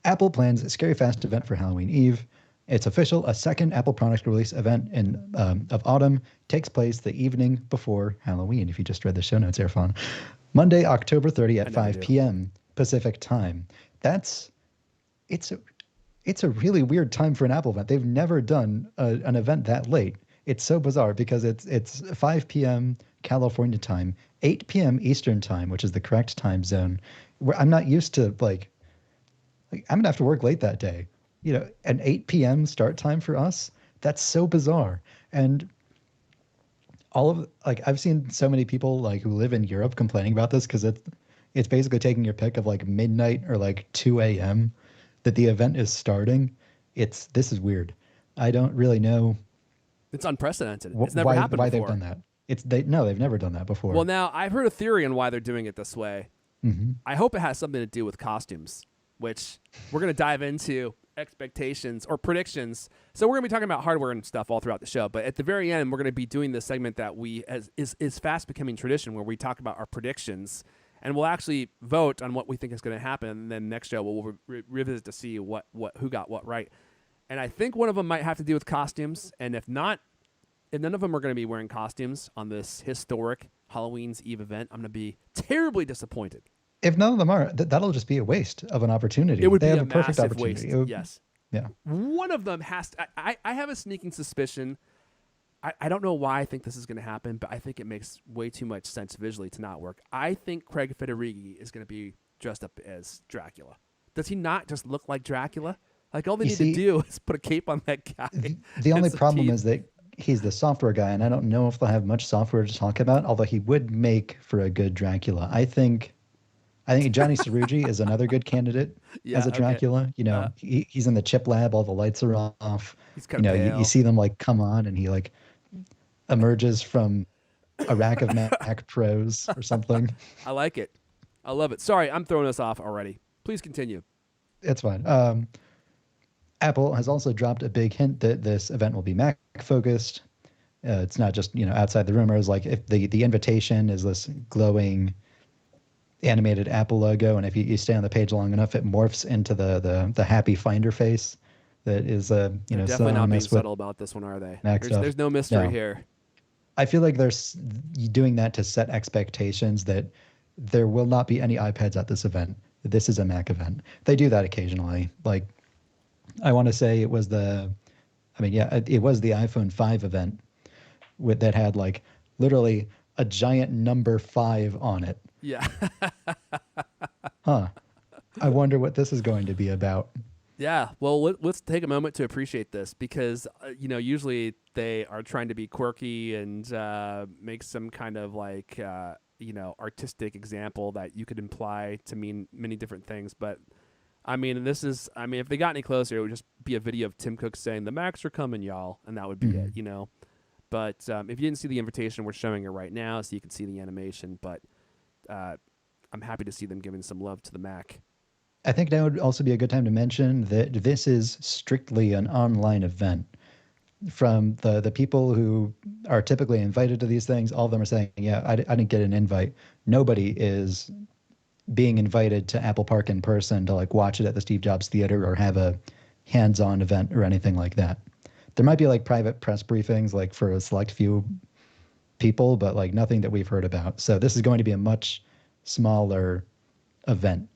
Apple plans a Scary Fast event for Halloween Eve. It's official. A second Apple product release event in of autumn takes place the evening before Halloween. If you just read the show notes, Erfan. Monday, October 30th I at never 5 do. p.m. Pacific time. That's it's a, it's a really weird time for an Apple event. They've never done an event that late. It's so bizarre because it's 5 p.m. California time, 8 p.m. Eastern time, which is the correct time zone. Where I'm not used to like I'm gonna have to work late that day. An 8 p.m. start time for us. That's so bizarre. And all of like I've seen so many people like who live in Europe complaining about this because it's basically taking your pick of like midnight or like 2 a.m. that the event is starting. This is weird. I don't really know It's unprecedented. It's never happened why they've done before. that. They've never done that Well, before. now I've heard a theory on why they're doing it this way. Hmm. I hope it has something to do with costumes, which we're going to dive into expectations or predictions. So we're going to be talking about hardware and stuff all throughout the show, but at the very end, we're going to be doing this segment that is fast becoming tradition, where we talk about our predictions, and we'll actually vote on what we think is going to happen. And then next show we'll revisit to see what who got what right. And I think one of them might have to do with costumes, and if not, if none of them are going to be wearing costumes on this historic Halloween's Eve event, I'm going to be terribly disappointed. If none of them are, that'll just be a waste of an It opportunity. would They be have a a perfect massive opportunity. waste. Yes. Yeah. One of them has to. I have a sneaking suspicion. I don't know why I think this is going to happen, but I think it makes way too much sense visually to not work. I think Craig Federighi is going to be dressed up as Dracula. Does he not just look like Dracula? Like, all they You need to see, do is put a cape on that guy the and only some problem teeth. is that he's the software guy, and I don't know if they'll have much software to talk about. Although he would make for a good Dracula. I think Johnny Cerrugi is another good candidate as Yeah, a okay. Dracula. He's in the chip lab, all the lights are off. He's kind of You pale. see them like come on, and he like emerges from a rack of Mac Pros or something. I like it. I love it. Sorry, I'm throwing us off already. Please continue. It's fine. Apple has also dropped a big hint that this event will be Mac focused. It's not just outside the rumors. Like if the invitation is this glowing animated Apple logo, and if you stay on the page long enough, it morphs into the happy Finder face that is They're definitely not being synonymous with subtle about this one, are they? Mac There's stuff. no mystery No, here. I feel like there's doing that to set expectations that there will not be any iPads at this event. This is a Mac event. They do that occasionally. Like I want to say it was it was the iPhone 5 event that had like literally a giant number 5 on it. Yeah. Huh. I wonder what this is going to be about. Yeah, well, let's take a moment to appreciate this because usually they are trying to be quirky and make some kind of like artistic example that you could imply to mean many different things. But I mean, if they got any closer, it would just be a video of Tim Cook saying the Macs are coming, y'all, and that would be it, Mhm. But if you didn't see the invitation, we're showing it right now, so you can see the animation. But uh, I'm happy to see them giving some love to the Mac. I think now would also be a good time to mention that this is strictly an online event. From the people who are typically invited to these things, all of them are saying, "Yeah, I didn't get an invite." Nobody is being invited to Apple Park in person to like watch it at the Steve Jobs Theater or have a hands-on event or anything like that. There might be like private press briefings like for a select few people, but like nothing that we've heard about. So this is going to be a much smaller event